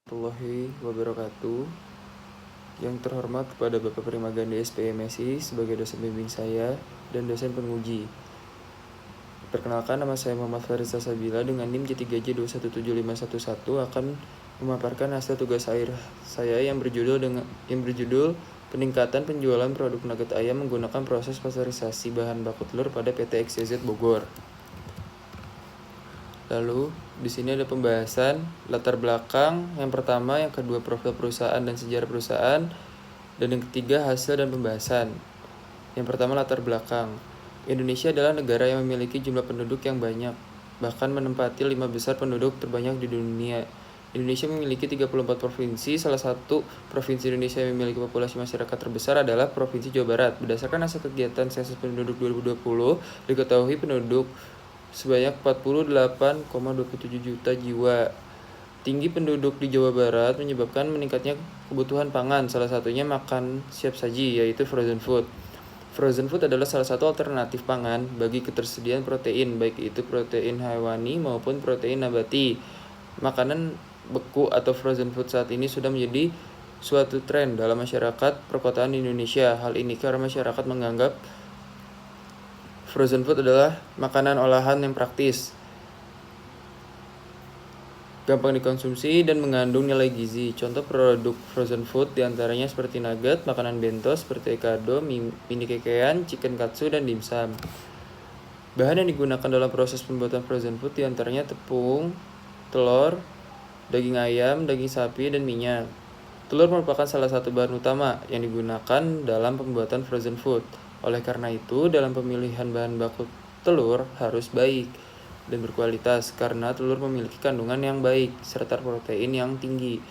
Warahmatullahi wabarakatuh. Yang terhormat kepada Bapak Primaganda SPMSI sebagai dosen bimbing saya dan dosen penguji. Perkenalkan, nama saya Muhammad Farizal Sabila dengan NIM J3J217511 akan memaparkan hasil tugas akhir saya yang berjudul Peningkatan Penjualan Produk Nugget Ayam Menggunakan Proses Pasteurisasi Bahan Baku Telur pada PT XYZ Bogor. Lalu, di sini ada pembahasan latar belakang, yang pertama, yang kedua profil perusahaan dan sejarah perusahaan, dan yang ketiga hasil dan pembahasan. Yang pertama, latar belakang. Indonesia adalah negara yang memiliki jumlah penduduk yang banyak, bahkan menempati 5 besar penduduk terbanyak di dunia. Indonesia memiliki 34 provinsi, salah satu provinsi Indonesia yang memiliki populasi masyarakat terbesar adalah Provinsi Jawa Barat. Berdasarkan hasil kegiatan sensus penduduk 2020, diketahui penduduk sebanyak 48,27 juta jiwa. Tinggi penduduk di Jawa Barat menyebabkan meningkatnya kebutuhan pangan, salah satunya makan siap saji, yaitu frozen food. Frozen food adalah salah satu alternatif pangan bagi ketersediaan protein, baik itu protein hewani maupun protein nabati. Makanan beku atau frozen food saat ini sudah menjadi suatu tren dalam masyarakat perkotaan di Indonesia. Hal ini karena masyarakat menganggap frozen food adalah makanan olahan yang praktis, gampang dikonsumsi, dan mengandung nilai gizi. Contoh produk frozen food diantaranya seperti nugget, makanan bento seperti ekado, mini kekean, chicken katsu, dan dimsum. Bahan yang digunakan dalam proses pembuatan frozen food diantaranya tepung, telur, daging ayam, daging sapi, dan minyak. Telur merupakan salah satu bahan utama yang digunakan dalam pembuatan frozen food. Oleh karena itu, dalam pemilihan bahan baku telur harus baik dan berkualitas karena telur memiliki kandungan yang baik serta protein yang tinggi.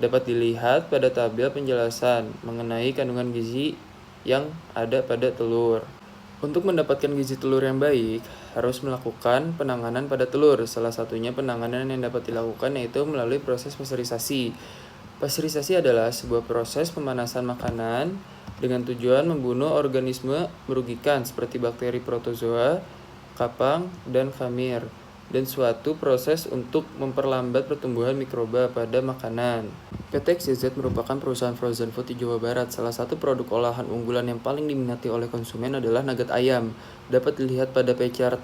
Dapat dilihat pada tabel penjelasan mengenai kandungan gizi yang ada pada telur. Untuk mendapatkan gizi telur yang baik, harus melakukan penanganan pada telur. Salah satunya penanganan yang dapat dilakukan yaitu melalui proses pasteurisasi. Pasteurisasi adalah sebuah proses pemanasan makanan dengan tujuan membunuh organisme merugikan seperti bakteri protozoa, kapang, dan khamir, dan suatu proses untuk memperlambat pertumbuhan mikroba pada makanan. PT XYZ merupakan perusahaan frozen food di Jawa Barat. Salah satu produk olahan unggulan yang paling diminati oleh konsumen adalah nugget ayam. Dapat dilihat pada pie chart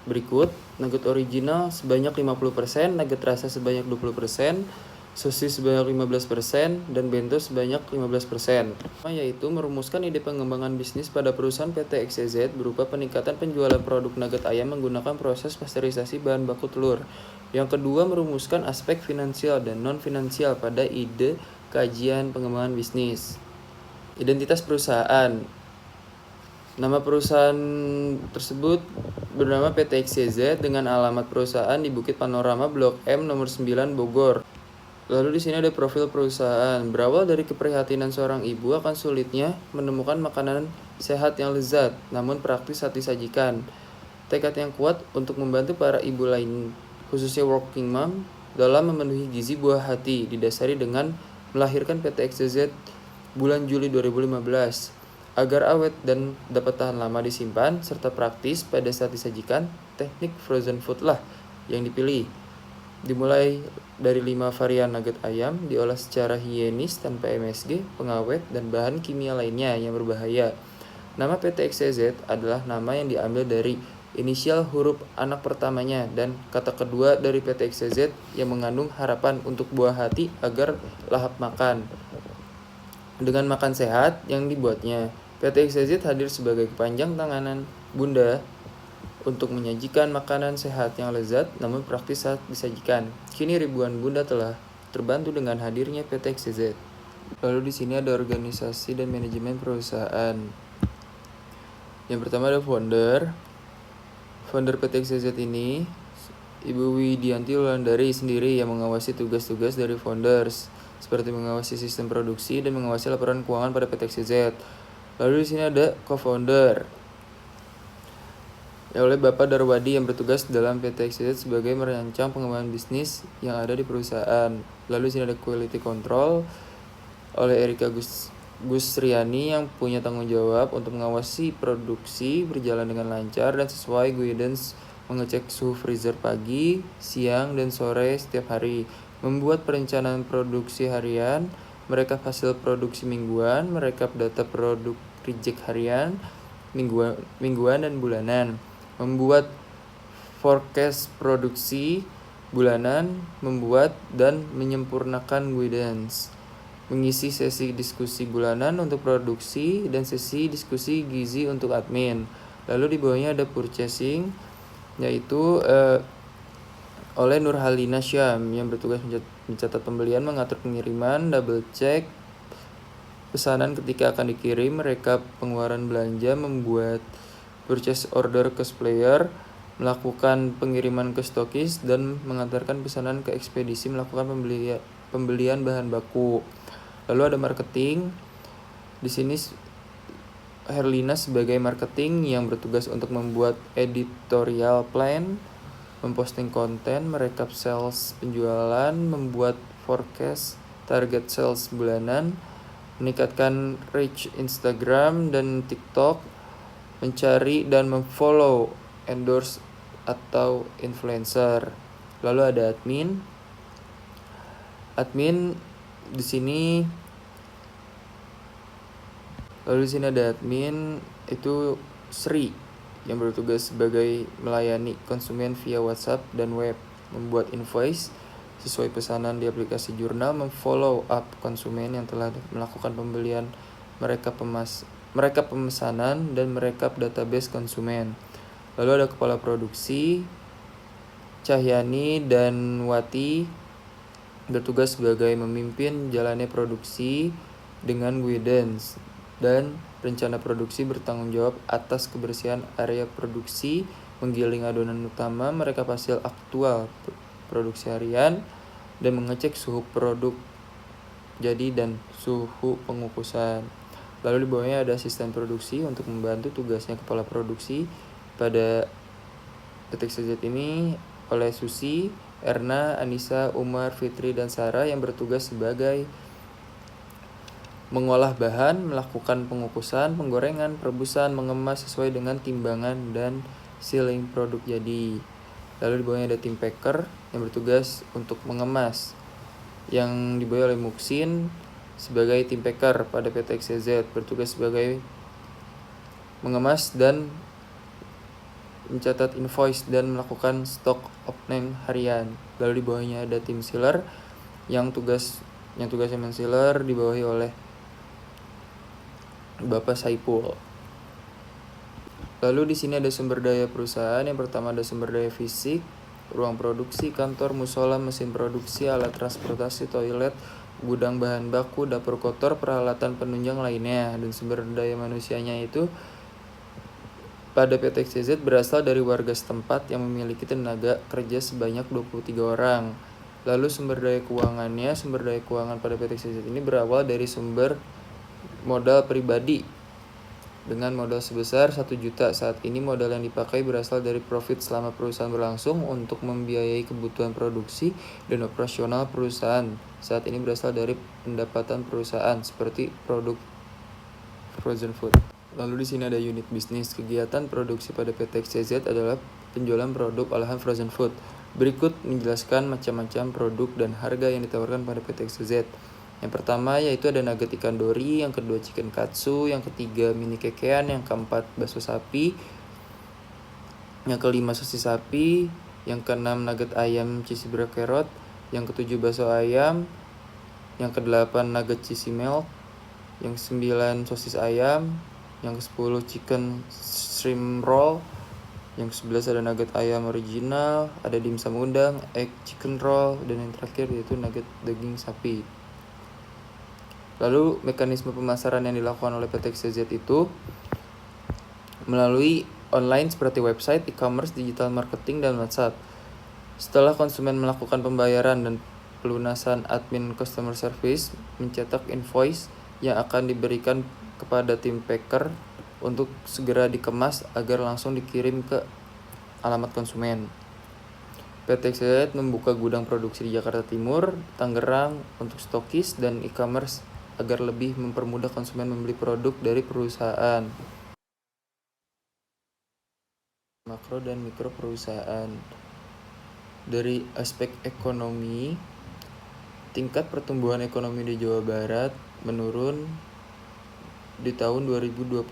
berikut. Nugget original sebanyak 50%, nugget rasa sebanyak 20%, sosis sebanyak 15%, dan bento sebanyak 15%. Yaitu merumuskan ide pengembangan bisnis pada perusahaan PT XYZ berupa peningkatan penjualan produk nugget ayam menggunakan proses pasteurisasi bahan baku telur. Yang kedua, merumuskan aspek finansial dan non-finansial pada ide kajian pengembangan bisnis. Identitas perusahaan. Nama perusahaan tersebut bernama PT XYZ dengan alamat perusahaan di Bukit Panorama Blok M nomor 9 Bogor. Lalu di sini ada profil perusahaan. Berawal dari keprihatinan seorang ibu akan sulitnya menemukan makanan sehat yang lezat, namun praktis saat disajikan. Tekad yang kuat untuk membantu para ibu lain, khususnya working mom, dalam memenuhi gizi buah hati, didasari dengan melahirkan PT XYZ bulan Juli 2015. Agar awet dan dapat tahan lama disimpan, serta praktis pada saat disajikan, teknik frozen food lah yang dipilih. Dimulai dari 5 varian nugget ayam, diolah secara higienis tanpa MSG, pengawet, dan bahan kimia lainnya yang berbahaya. Nama PT XYZ adalah nama yang diambil dari inisial huruf anak pertamanya dan kata kedua dari PT XYZ yang mengandung harapan untuk buah hati agar lahap makan. Dengan makan sehat yang dibuatnya, PT XYZ hadir sebagai kepanjang tanganan Bunda untuk menyajikan makanan sehat yang lezat namun praktis saat disajikan. Kini ribuan bunda telah terbantu dengan hadirnya PT XYZ. Lalu di sini ada organisasi dan manajemen perusahaan. Yang pertama ada founder. Founder PT XYZ ini Ibu Widianti Wulandari sendiri yang mengawasi tugas-tugas dari founders, seperti mengawasi sistem produksi dan mengawasi laporan keuangan pada PT XYZ. Lalu di sini ada co-founder oleh Bapak Darwadi yang bertugas dalam PT XYZ sebagai merancang pengembangan bisnis yang ada di perusahaan. Lalu di sini ada quality control oleh Erika Gusriani yang punya tanggung jawab untuk mengawasi produksi berjalan dengan lancar dan sesuai guidance, mengecek suhu freezer pagi, siang, dan sore setiap hari. membuat perencanaan produksi harian, merekap hasil produksi mingguan, merekap data produk reject harian, mingguan dan bulanan, membuat forecast produksi bulanan, membuat dan menyempurnakan guidance, mengisi sesi diskusi bulanan untuk produksi dan sesi diskusi gizi untuk admin. Lalu di bawahnya ada purchasing, yaitu oleh Nurhalina Syam yang bertugas mencatat pembelian, mengatur pengiriman, double check pesanan ketika akan dikirim, merekap pengeluaran belanja, membuat purchase order ke supplier, melakukan pengiriman ke stokis, dan mengantarkan pesanan ke ekspedisi, melakukan pembelian bahan baku. Lalu ada marketing. Di sini Herlina sebagai marketing yang bertugas untuk membuat editorial plan, memposting konten, merekap sales penjualan, membuat forecast target sales bulanan, meningkatkan reach Instagram dan TikTok, mencari dan memfollow endorse atau influencer. Lalu ada admin. Admin di sini ada admin itu Sri yang bertugas sebagai melayani konsumen via WhatsApp dan web, membuat invoice sesuai pesanan di aplikasi jurnal, memfollow up konsumen yang telah melakukan pembelian, merekap pemesanan, dan merekap database konsumen. Lalu ada kepala produksi Cahyani dan Wati bertugas sebagai memimpin jalannya produksi dengan guidance dan rencana produksi, bertanggung jawab atas kebersihan area produksi, menggiling adonan utama, merekap hasil aktual produksi harian, dan mengecek suhu produk jadi dan suhu pengukusan. Lalu di bawahnya ada asisten produksi untuk membantu tugasnya kepala produksi pada Petik Sejet ini oleh Susi, Erna, Anissa, Umar, Fitri, dan Sarah yang bertugas sebagai mengolah bahan, melakukan pengukusan, penggorengan, perebusan, mengemas sesuai dengan timbangan, dan sealing produk jadi. Lalu di bawahnya ada tim packer yang bertugas untuk mengemas, yang dibawa oleh Muksin sebagai tim packer pada PT XYZ, bertugas sebagai mengemas dan mencatat invoice dan melakukan stok opening harian. Lalu di bawahnya ada tim sealer yang tugasnya men-sealer dibawahi oleh Bapak Saipul. Lalu di sini ada sumber daya perusahaan. Yang pertama ada sumber daya fisik, ruang produksi, kantor, musola, mesin produksi, alat transportasi, toilet, gudang bahan baku, dapur kotor, peralatan penunjang lainnya. Dan sumber daya manusianya itu pada PT XYZ berasal dari warga setempat yang memiliki tenaga kerja sebanyak 23 orang. Lalu sumber daya keuangan pada PT XYZ ini berawal dari sumber modal pribadi dengan modal sebesar 1 juta. Saat ini modal yang dipakai berasal dari profit selama perusahaan berlangsung untuk membiayai kebutuhan produksi dan operasional perusahaan. Saat ini berasal dari pendapatan perusahaan seperti produk frozen food. Lalu di sini ada unit bisnis. Kegiatan produksi pada PT XYZ adalah penjualan produk olahan frozen food. Berikut menjelaskan macam-macam produk dan harga yang ditawarkan pada PT XYZ. Yang pertama yaitu ada nugget ikan dori, yang kedua chicken katsu, yang ketiga mini kekean, yang keempat bakso sapi, yang kelima sosis sapi, yang keenam nugget ayam cheeseburger carrot, yang ketujuh bakso ayam, yang kedelapan nugget cheesy melt, yang kesembilan sosis ayam, yang ke-10 chicken shrimp roll, yang ke-11 ada nugget ayam original, ada dimsum udang, egg chicken roll, dan yang terakhir yaitu nugget daging sapi. Lalu mekanisme pemasaran yang dilakukan oleh PT XYZ itu melalui online seperti website, e-commerce, digital marketing, dan WhatsApp. Setelah konsumen melakukan pembayaran dan pelunasan, admin customer service mencetak invoice yang akan diberikan kepada tim packer untuk segera dikemas agar langsung dikirim ke alamat konsumen. PT XYZ membuka gudang produksi di Jakarta Timur, Tangerang untuk stokis dan e-commerce agar lebih mempermudah konsumen membeli produk dari perusahaan. Makro dan mikro perusahaan. Dari aspek ekonomi, tingkat pertumbuhan ekonomi di Jawa Barat menurun di tahun 2020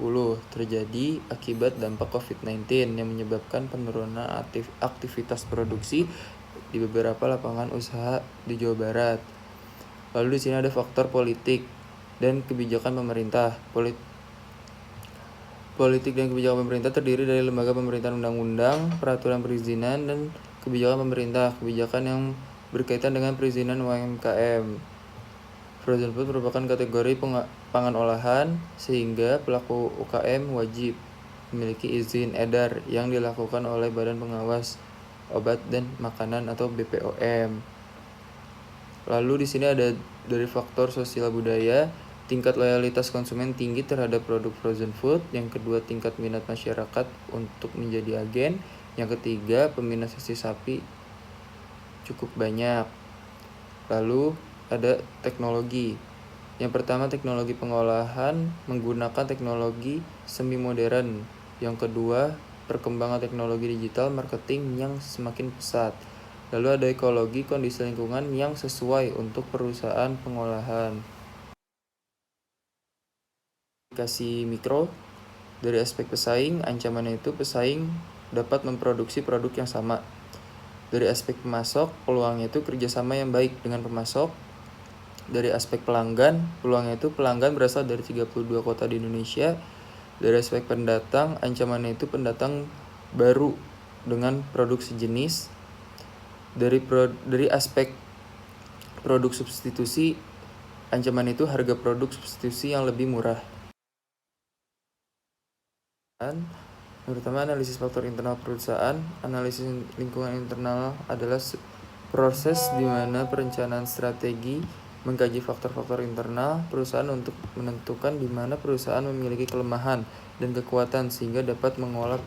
terjadi akibat dampak COVID-19 yang menyebabkan penurunan aktivitas produksi di beberapa lapangan usaha di Jawa Barat. Lalu di sini ada faktor politik dan kebijakan pemerintah. Politik dan kebijakan pemerintah terdiri dari lembaga pemerintahan, undang-undang, peraturan perizinan, dan kebijakan pemerintah. Kebijakan yang berkaitan dengan perizinan UMKM. Frozen food merupakan kategori pangan olahan, sehingga pelaku UKM wajib memiliki izin edar yang dilakukan oleh Badan Pengawas Obat dan Makanan atau BPOM. Lalu di sini ada dari faktor sosial budaya, tingkat loyalitas konsumen tinggi terhadap produk frozen food. Yang kedua, tingkat minat masyarakat untuk menjadi agen. Yang ketiga, peminat sasi sapi cukup banyak. Lalu ada teknologi. Yang pertama, teknologi pengolahan menggunakan teknologi semi modern. Yang kedua, perkembangan teknologi digital marketing yang semakin pesat. Lalu ada ekologi, kondisi lingkungan yang sesuai untuk perusahaan pengolahan. Aplikasi mikro, dari aspek pesaing, ancamannya itu pesaing dapat memproduksi produk yang sama. Dari aspek pemasok, peluangnya itu kerjasama yang baik dengan pemasok. Dari aspek pelanggan, peluangnya itu pelanggan berasal dari 32 kota di Indonesia. Dari aspek pendatang, ancamannya itu pendatang baru dengan produk sejenis. Dari aspek produk substitusi, ancaman itu harga produk substitusi yang lebih murah. Pertama, analisis faktor internal perusahaan. Analisis lingkungan internal adalah proses di mana perencanaan strategi mengkaji faktor-faktor internal perusahaan untuk menentukan di mana perusahaan memiliki kelemahan dan kekuatan sehingga dapat mengolah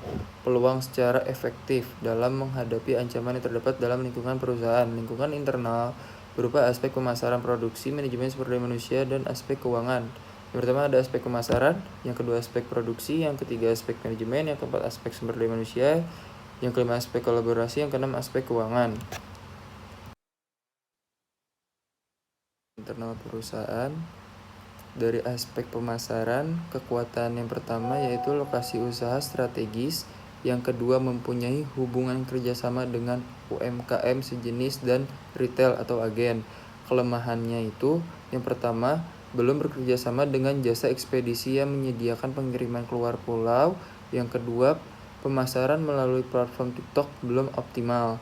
peluang secara efektif dalam menghadapi ancaman yang terdapat dalam lingkungan perusahaan. Lingkungan internal berupa aspek pemasaran, produksi, manajemen sumber daya manusia, dan aspek keuangan. Yang pertama ada aspek pemasaran, yang kedua aspek produksi, yang ketiga aspek manajemen, yang keempat aspek sumber daya manusia, yang kelima aspek kolaborasi, yang keenam aspek keuangan. Internal perusahaan. Dari aspek pemasaran, kekuatan yang pertama yaitu lokasi usaha strategis, yang kedua mempunyai hubungan kerjasama dengan UMKM sejenis dan retail atau agen. Kelemahannya itu yang pertama belum bekerjasama dengan jasa ekspedisi yang menyediakan pengiriman keluar pulau. Yang kedua, pemasaran melalui platform TikTok belum optimal.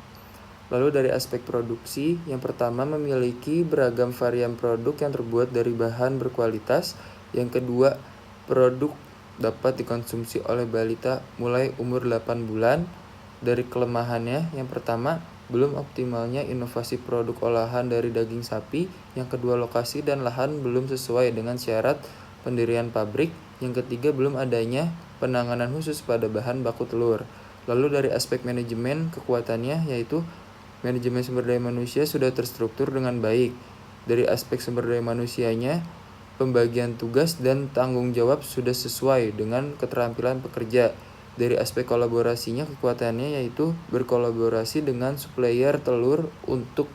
Lalu dari aspek produksi, yang pertama memiliki beragam varian produk yang terbuat dari bahan berkualitas. Yang kedua, produk dapat dikonsumsi oleh balita mulai umur 8 bulan. Dari kelemahannya, yang pertama, belum optimalnya inovasi produk olahan dari daging sapi. Yang kedua, lokasi dan lahan belum sesuai dengan syarat pendirian pabrik. Yang ketiga, belum adanya penanganan khusus pada bahan baku telur. Lalu dari aspek manajemen, kekuatannya yaitu manajemen sumber daya manusia sudah terstruktur dengan baik. Dari aspek sumber daya manusianya, pembagian tugas dan tanggung jawab sudah sesuai dengan keterampilan pekerja. Dari aspek kolaborasinya, kekuatannya yaitu berkolaborasi dengan supplier telur untuk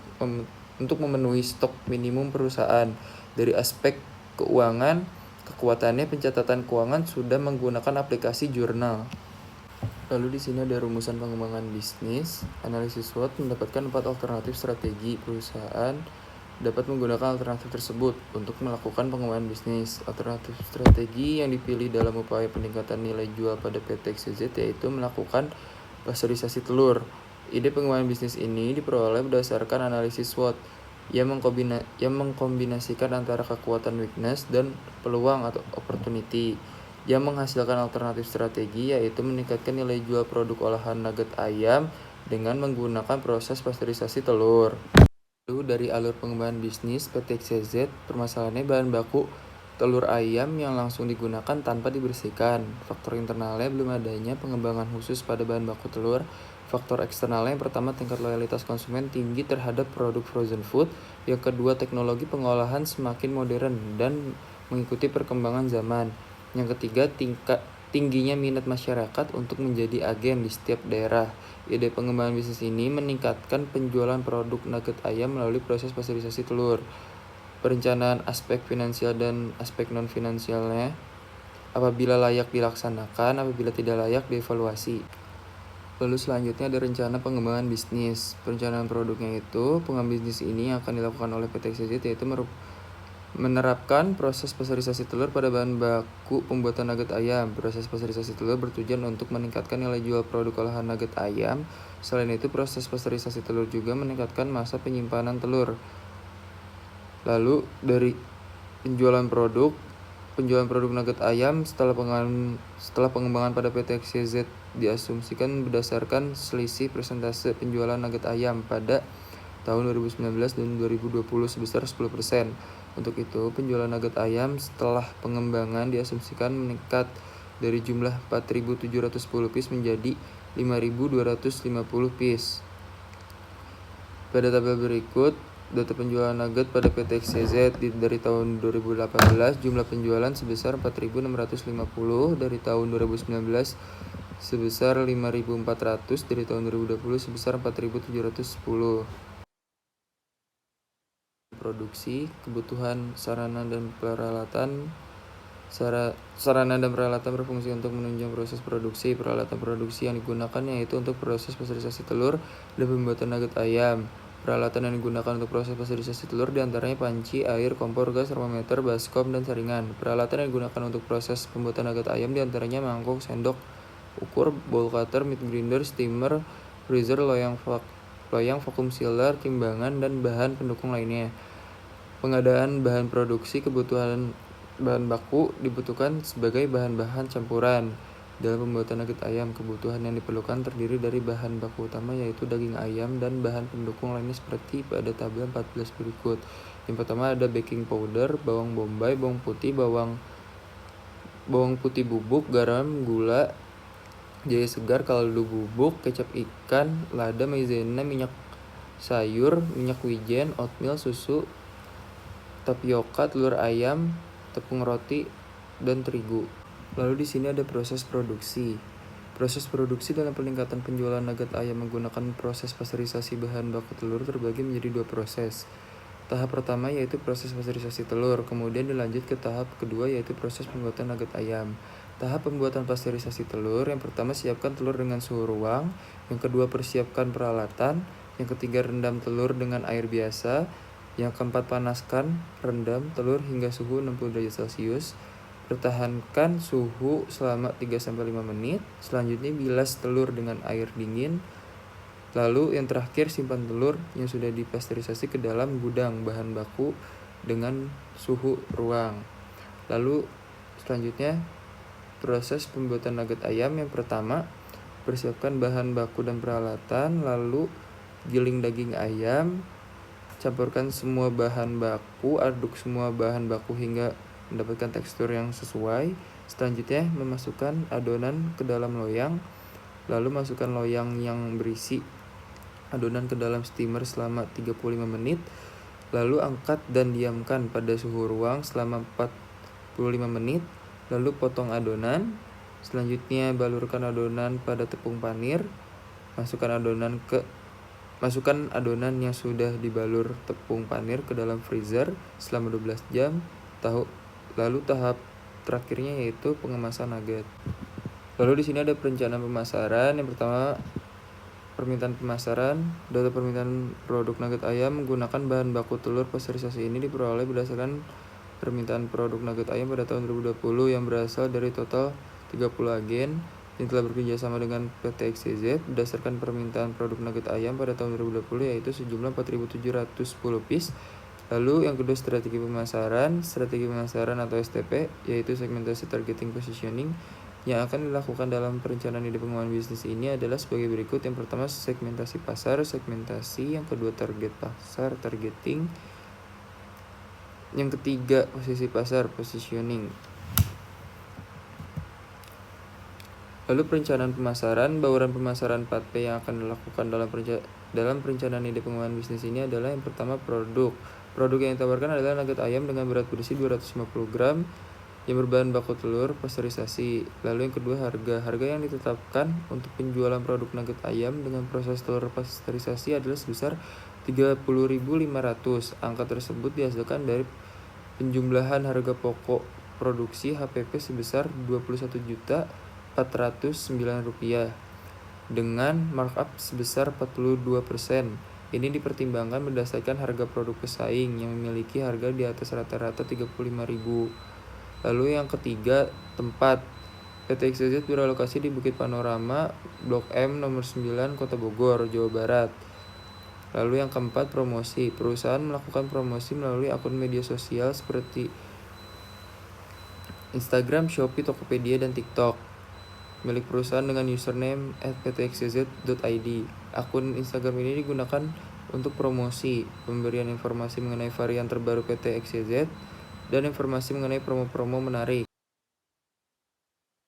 memenuhi stok minimum perusahaan. Dari aspek keuangan, kekuatannya pencatatan keuangan sudah menggunakan aplikasi jurnal. Lalu di sini ada rumusan pengembangan bisnis. Analisis SWOT mendapatkan 4 alternatif strategi perusahaan dapat menggunakan alternatif tersebut untuk melakukan pengembangan bisnis. Alternatif strategi yang dipilih dalam upaya peningkatan nilai jual pada PT XYZ yaitu melakukan pasteurisasi telur. Ide pengembangan bisnis ini diperoleh berdasarkan analisis SWOT yang mengkombinasikan antara kekuatan weakness dan peluang atau opportunity, yang menghasilkan alternatif strategi yaitu meningkatkan nilai jual produk olahan nugget ayam dengan menggunakan proses pasteurisasi telur. Lalu dari alur pengembangan bisnis PT XYZ, permasalahannya bahan baku telur ayam yang langsung digunakan tanpa dibersihkan. Faktor internalnya belum adanya pengembangan khusus pada bahan baku telur. Faktor eksternalnya yang pertama tingkat loyalitas konsumen tinggi terhadap produk frozen food. Yang kedua teknologi pengolahan semakin modern dan mengikuti perkembangan zaman. Yang ketiga tingginya minat masyarakat untuk menjadi agen di setiap daerah. Ide pengembangan bisnis ini meningkatkan penjualan produk nugget ayam melalui proses pasteurisasi telur. Perencanaan aspek finansial dan aspek non-finansialnya, apabila layak dilaksanakan, apabila tidak layak dievaluasi. Lalu selanjutnya ada rencana pengembangan bisnis. Perencanaan produknya itu, pengembangan bisnis ini yang akan dilakukan oleh PT XYZ yaitu menerapkan proses pasteurisasi telur pada bahan baku pembuatan nugget ayam. Proses pasteurisasi telur bertujuan untuk meningkatkan nilai jual produk olahan nugget ayam. Selain itu, proses pasteurisasi telur juga meningkatkan masa penyimpanan telur. Lalu dari penjualan produk nugget ayam setelah pengembangan pada PT XYZ diasumsikan berdasarkan selisih persentase penjualan nugget ayam pada tahun 2019 dan 2020 sebesar 10%. Untuk itu, penjualan nugget ayam setelah pengembangan diasumsikan meningkat dari jumlah 4.710 piece menjadi 5.250 piece. Pada tabel berikut, data penjualan nugget pada PT XYZ dari tahun 2018, jumlah penjualan sebesar 4.650, dari tahun 2019 sebesar 5.400, dari tahun 2020 sebesar 4.710. Produksi, kebutuhan sarana dan peralatan berfungsi untuk menunjang proses produksi. Peralatan produksi yang digunakan yaitu untuk proses pasteurisasi telur dan pembuatan nugget ayam. Peralatan yang digunakan untuk proses pasteurisasi telur diantaranya panci, air, kompor gas, termometer, baskom, dan saringan. Peralatan yang digunakan untuk proses pembuatan nugget ayam diantaranya mangkok, sendok, ukur, bowl cutter, meat grinder, steamer, freezer, loyang vacuum sealer, timbangan, dan bahan pendukung lainnya. Pengadaan bahan produksi, kebutuhan bahan baku dibutuhkan sebagai bahan-bahan campuran. Dalam pembuatan nugget ayam, kebutuhan yang diperlukan terdiri dari bahan baku utama yaitu daging ayam dan bahan pendukung lainnya seperti pada tabel 14 berikut. Yang pertama ada baking powder, bawang bombay, bawang putih bubuk, garam, gula, jahe segar, kaldu bubuk, kecap ikan, lada, maizena, minyak sayur, minyak wijen, oatmeal, susu, tapioka, telur ayam, tepung roti, dan terigu. Lalu di sini ada proses produksi. Proses produksi dalam peningkatan penjualan nugget ayam menggunakan proses pasteurisasi bahan baku telur terbagi menjadi 2 proses. Tahap pertama yaitu proses pasteurisasi telur, kemudian dilanjut ke tahap kedua yaitu proses pembuatan nugget ayam. Tahap pembuatan pasteurisasi telur, yang pertama siapkan telur dengan suhu ruang, yang kedua persiapkan peralatan, yang ketiga rendam telur dengan air biasa, yang keempat panaskan, rendam telur hingga suhu 60 derajat Celcius. Pertahankan suhu selama 3-5 menit. Selanjutnya bilas telur dengan air dingin. Lalu yang terakhir simpan telur yang sudah dipasteurisasi ke dalam gudang bahan baku dengan suhu ruang. Lalu selanjutnya proses pembuatan nugget ayam. Yang pertama, persiapkan bahan baku dan peralatan, lalu giling daging ayam. Campurkan semua bahan baku, aduk semua bahan baku hingga mendapatkan tekstur yang sesuai. Selanjutnya, memasukkan adonan ke dalam loyang. Lalu masukkan loyang yang berisi adonan ke dalam steamer selama 35 menit. Lalu angkat dan diamkan pada suhu ruang selama 45 menit. Lalu potong adonan. Selanjutnya, balurkan adonan pada tepung panir. Masukkan adonan yang sudah dibalur tepung panir ke dalam freezer selama 12 jam. Lalu tahap terakhirnya yaitu pengemasan nugget. Lalu di sini ada perencanaan pemasaran. Yang pertama, permintaan pemasaran. Data permintaan produk nugget ayam menggunakan bahan baku telur pasteurisasi ini diperoleh berdasarkan permintaan produk nugget ayam pada tahun 2020 yang berasal dari total 30 agen yang telah bekerja sama dengan PT XYZ berdasarkan permintaan produk nugget ayam pada tahun 2020 yaitu sejumlah 4.710 piece. Lalu yang kedua strategi pemasaran atau STP yaitu segmentasi targeting positioning yang akan dilakukan dalam perencanaan ide pengembangan bisnis ini adalah sebagai berikut. Yang pertama segmentasi pasar, yang kedua target pasar, targeting, yang ketiga posisi pasar, positioning. Lalu perencanaan pemasaran, bauran pemasaran 4P yang akan dilakukan dalam perencanaan ide pengembangan bisnis ini adalah yang pertama produk. Produk yang ditawarkan adalah nugget ayam dengan berat bersih 250 gram yang berbahan baku telur pasteurisasi. Lalu yang kedua, harga yang ditetapkan untuk penjualan produk nugget ayam dengan proses telur pasteurisasi adalah sebesar 30.500. Angka tersebut dihasilkan dari penjumlahan harga pokok produksi HPP sebesar Rp21.409 dengan markup sebesar 42%. Ini dipertimbangkan berdasarkan harga produk pesaing yang memiliki harga di atas rata-rata 35.000. Lalu yang ketiga, tempat. PT XYZ beralokasi di Bukit Panorama, Blok M nomor 9, Kota Bogor, Jawa Barat. Lalu yang keempat, promosi. Perusahaan melakukan promosi melalui akun media sosial seperti Instagram, Shopee, Tokopedia, dan TikTok. Milik perusahaan dengan username @ptxyz.id. Akun Instagram ini digunakan untuk promosi, pemberian informasi mengenai varian terbaru PT XYZ, dan informasi mengenai promo-promo menarik.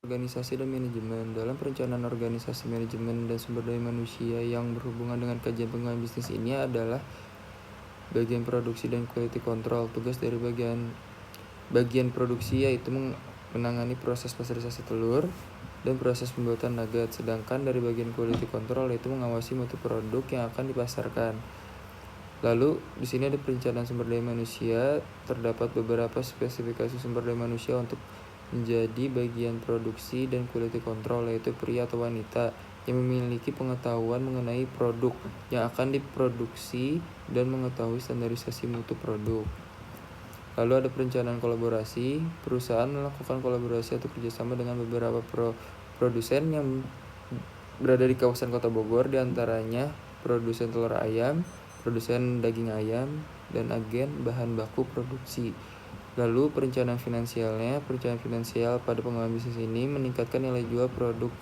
Organisasi dan manajemen. Dalam perencanaan organisasi, manajemen, dan sumber daya manusia yang berhubungan dengan kajian pengembangan bisnis ini adalah bagian produksi dan quality control. Tugas dari bagian produksi yaitu menangani proses pasteurisasi telur dan proses pembuatan nugget, sedangkan dari bagian quality control yaitu mengawasi mutu produk yang akan dipasarkan. Lalu di sini ada perencanaan sumber daya manusia. Terdapat beberapa spesifikasi sumber daya manusia untuk menjadi bagian produksi dan quality control, yaitu pria atau wanita yang memiliki pengetahuan mengenai produk yang akan diproduksi dan mengetahui standarisasi mutu produk. Lalu ada perencanaan kolaborasi. Perusahaan melakukan kolaborasi atau kerjasama dengan beberapa produsen yang berada di kawasan Kota Bogor, diantaranya produsen telur ayam, produsen daging ayam, dan agen bahan baku produksi. Lalu perencanaan finansial pada pengembangan bisnis ini meningkatkan nilai jual produk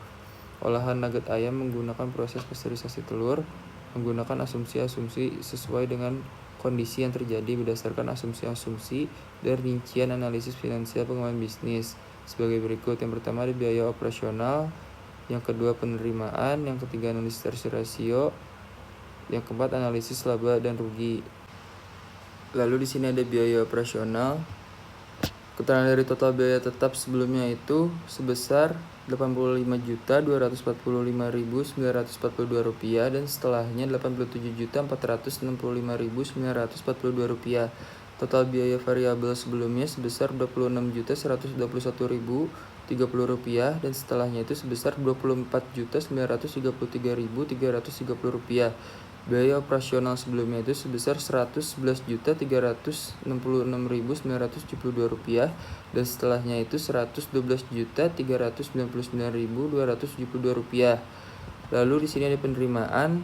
olahan nugget ayam menggunakan proses pasteurisasi telur, menggunakan asumsi-asumsi sesuai dengan kondisi yang terjadi berdasarkan asumsi-asumsi dan rincian analisis finansial pengembangan bisnis sebagai berikut. Yang pertama ada biaya operasional, yang kedua penerimaan, yang ketiga analisis rasio, yang keempat analisis laba dan rugi. Lalu di sini ada biaya operasional. Keterangan dari total biaya tetap sebelumnya itu sebesar Rp85.245.942 dan setelahnya Rp87.465.942. Total biaya variabel sebelumnya sebesar Rp26.121.030 dan setelahnya itu sebesar Rp24.933.330. Biaya operasional sebelumnya itu sebesar Rp111.366.972 dan setelahnya itu Rp112.399.272. Lalu di sini ada penerimaan.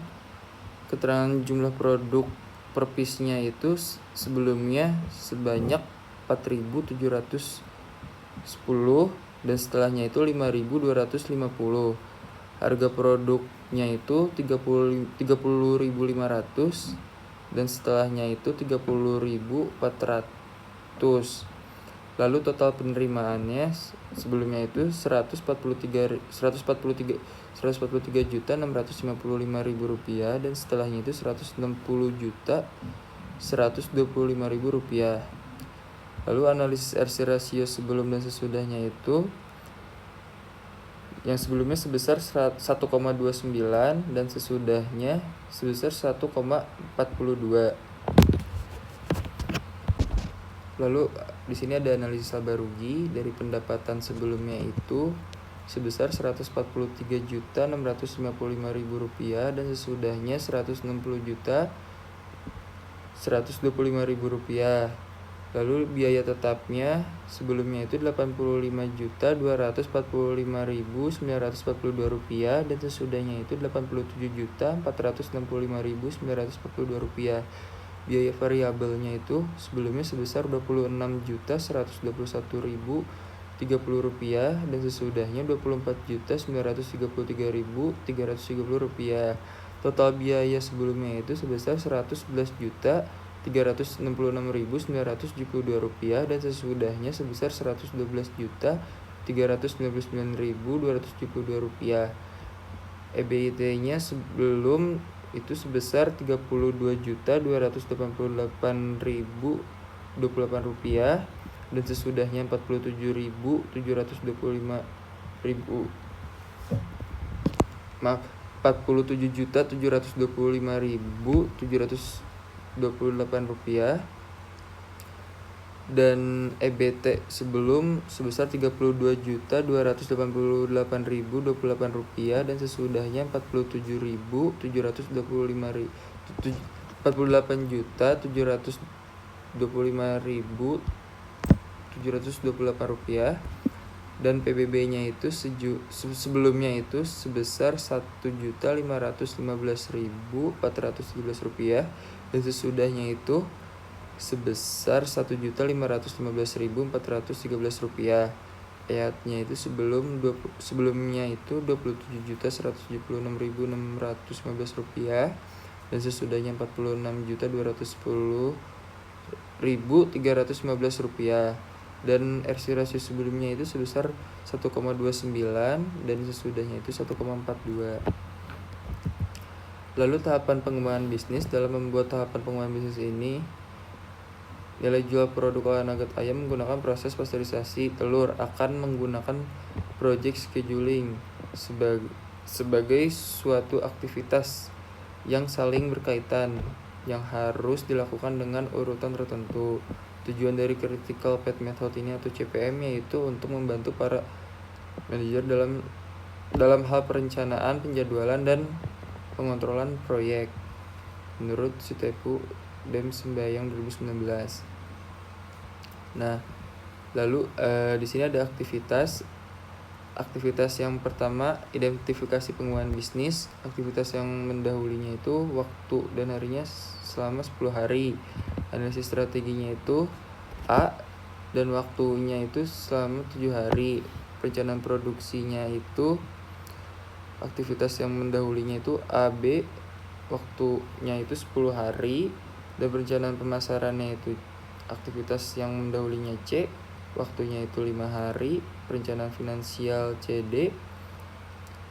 Keterangan jumlah produk per piece-nya itu sebelumnya sebanyak 4.710 dan setelahnya itu 5.250. Harga produknya itu 30.500 dan setelahnya itu 30.400. Lalu total penerimaannya sebelumnya itu Rp143.655.000 dan setelahnya itu Rp160.125.000. Lalu analisis RC rasio sebelum dan sesudahnya itu yang sebelumnya sebesar 1,29 dan sesudahnya sebesar 1,42. Lalu di sini ada analisis laba rugi. Dari pendapatan sebelumnya itu sebesar Rp143.655.000 dan sesudahnya Rp160.125.000. Lalu biaya tetapnya sebelumnya itu Rp87.455.942 dan sesudahnya itu Rp87.465.942. Biaya variabelnya itu sebelumnya sebesar Rp26.121.030 dan sesudahnya Rp24.933.330. Total biaya sebelumnya itu sebesar Rp111.366.972 dan sesudahnya sebesar Rp112.399.272. EBIT-nya sebelum itu sebesar Rp32.288.028. dan sesudahnya 47.725 ribu maaf 47.725.728 rupiah, dan EBT sebelum sebesar 32.288.028 rupiah, dan sesudahnya 48.725.728 rupiah, dan PBB-nya itu sebelumnya itu sebesar 1.515.417 rupiah, dan sesudahnya itu sebesar 1.515.413 rupiah. Ayatnya itu sebelumnya itu 27.176.615 rupiah, dan sesudahnya 46.210.315 rupiah, dan RC rasio sebelumnya itu sebesar 1,29 dan sesudahnya itu 1,42. Lalu tahapan pengembangan bisnis. Dalam membuat tahapan pengembangan bisnis ini, nilai jual produk olahan nugget ayam menggunakan proses pasteurisasi telur akan menggunakan project scheduling sebagai suatu aktivitas yang saling berkaitan yang harus dilakukan dengan urutan tertentu. Tujuan dari Critical Path Method ini atau CPM yaitu untuk membantu para manajer dalam hal perencanaan, penjadwalan, dan pengontrolan proyek menurut Sitepu Dem Sembayang 2019. Nah, lalu di sini ada aktivitas yang pertama, identifikasi pengembangan bisnis. Aktivitas yang mendahulinya itu waktu dan harinya selama 10 hari. Analisis strateginya itu A, dan waktunya itu selama 7 hari. Perencanaan produksinya itu aktivitas yang mendahulinya itu A, B, waktunya itu 10 hari. Dan perencanaan pemasarannya itu aktivitas yang mendahulinya C, waktunya itu 5 hari. Perencanaan finansial CD,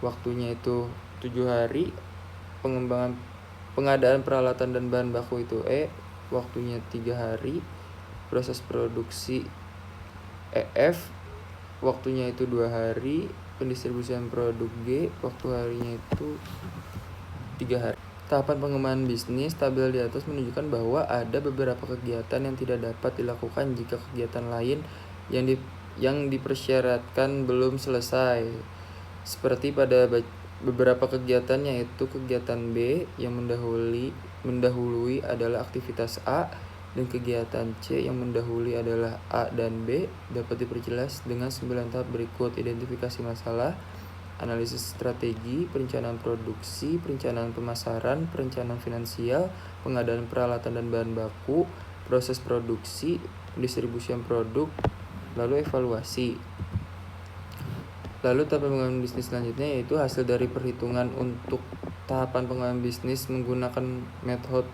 waktunya itu 7 hari. Pengadaan peralatan dan bahan baku itu E, waktunya 3 hari. Proses produksi EF, waktunya itu 2 hari. Pendistribusian produk G, waktu harinya itu 3 hari. Tahapan pengembangan bisnis. Tabel di atas menunjukkan bahwa ada beberapa kegiatan yang tidak dapat dilakukan jika kegiatan lain yang dipersyaratkan belum selesai. Seperti pada beberapa kegiatan, yaitu kegiatan B yang mendahului adalah aktivitas A, dan kegiatan C yang mendahului adalah A dan B dapat diperjelas dengan 9 tahap berikut: identifikasi masalah, analisis strategi, perencanaan produksi, perencanaan pemasaran, perencanaan finansial, pengadaan peralatan dan bahan baku, proses produksi, pendistribusian produk, lalu evaluasi. Lalu tahap pengembangan bisnis selanjutnya yaitu hasil dari perhitungan. Untuk tahapan pengembangan bisnis menggunakan metode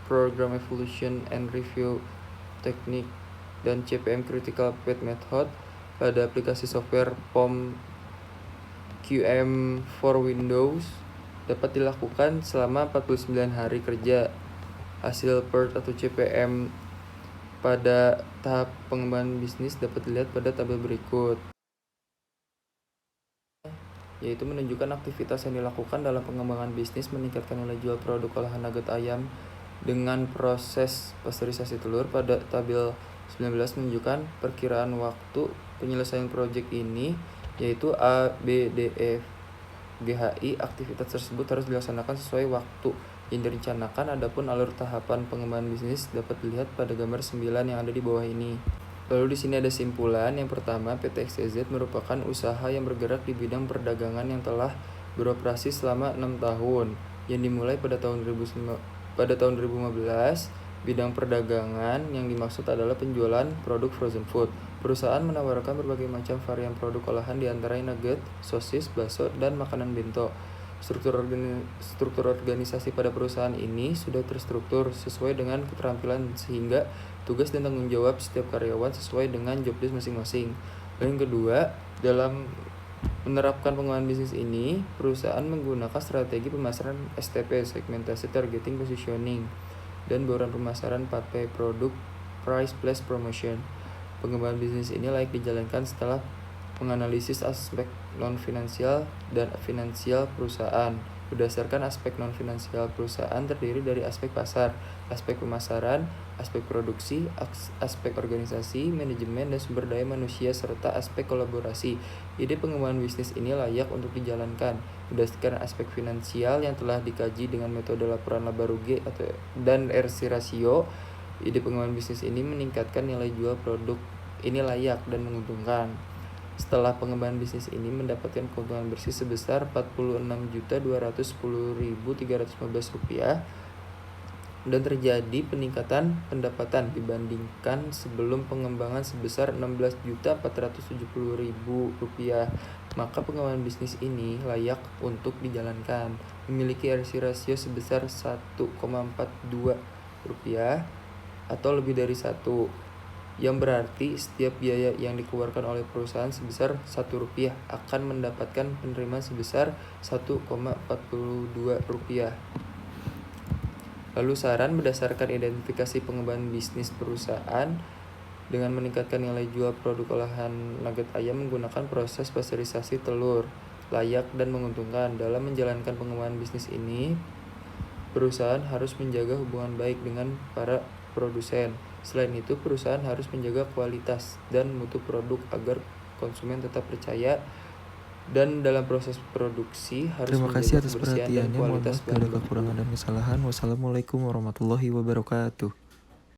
Program Evaluation and Review Technique dan CPM Critical Path Method pada aplikasi software POM QM for Windows dapat dilakukan selama 49 hari kerja. Hasil PERT atau CPM pada tahap pengembangan bisnis dapat dilihat pada tabel berikut, yaitu menunjukkan aktivitas yang dilakukan dalam pengembangan bisnis meningkatkan nilai jual produk olahan nugget ayam dengan proses pasteurisasi telur. Pada tabel 19 menunjukkan perkiraan waktu penyelesaian proyek ini, yaitu A, B, D, E, G, H, I. Aktivitas tersebut harus dilaksanakan sesuai waktu yang direncanakan. Adapun alur tahapan pengembangan bisnis dapat dilihat pada gambar 9 yang ada di bawah ini. Lalu di sini ada simpulan. Yang pertama, PT XYZ merupakan usaha yang bergerak di bidang perdagangan yang telah beroperasi selama 6 tahun, yang dimulai pada tahun 2015. Bidang perdagangan yang dimaksud adalah penjualan produk frozen food. Perusahaan menawarkan berbagai macam varian produk olahan, diantaranya nugget, sosis, bakso, dan makanan bento. Struktur organisasi pada perusahaan ini sudah terstruktur sesuai dengan keterampilan, sehingga tugas dan tanggung jawab setiap karyawan sesuai dengan job desk masing-masing. Dan yang kedua, dalam menerapkan pengembangan bisnis ini, perusahaan menggunakan strategi pemasaran STP, segmentasi, targeting, positioning, dan bauran pemasaran 4P, product, price, place, promotion. Pengembangan bisnis ini layak dijalankan setelah menganalisis aspek non-finansial dan finansial perusahaan. Berdasarkan aspek non-finansial perusahaan terdiri dari aspek pasar, aspek pemasaran, aspek produksi, aspek organisasi, manajemen, dan sumber daya manusia, serta aspek kolaborasi. Ide pengembangan bisnis ini layak untuk dijalankan berdasarkan aspek finansial yang telah dikaji dengan metode laporan laba rugi dan RC ratio. Ide pengembangan bisnis ini meningkatkan nilai jual produk ini layak dan menguntungkan. Setelah pengembangan bisnis ini mendapatkan keuntungan bersih sebesar Rp46.210.315 dan terjadi peningkatan pendapatan dibandingkan sebelum pengembangan sebesar Rp16.470.000, maka pengembangan bisnis ini layak untuk dijalankan. Memiliki RC rasio sebesar 1,42 rupiah atau lebih dari 1, yang berarti setiap biaya yang dikeluarkan oleh perusahaan sebesar Rp1 akan mendapatkan penerimaan sebesar Rp1,42. Lalu saran berdasarkan identifikasi pengembangan bisnis perusahaan dengan meningkatkan nilai jual produk olahan nugget ayam menggunakan proses pasteurisasi telur, layak dan menguntungkan. Dalam menjalankan pengembangan bisnis ini, perusahaan harus menjaga hubungan baik dengan para produsen. Selain itu, perusahaan harus menjaga kualitas dan mutu produk agar konsumen tetap percaya, dan dalam proses produksi harus Terima kasih menjaga atas kebersihan dan perhatiannya. Mohon kualitas maaf bila ada bahan baku. kekurangan dan kesalahan. Wassalamualaikum warahmatullahi wabarakatuh.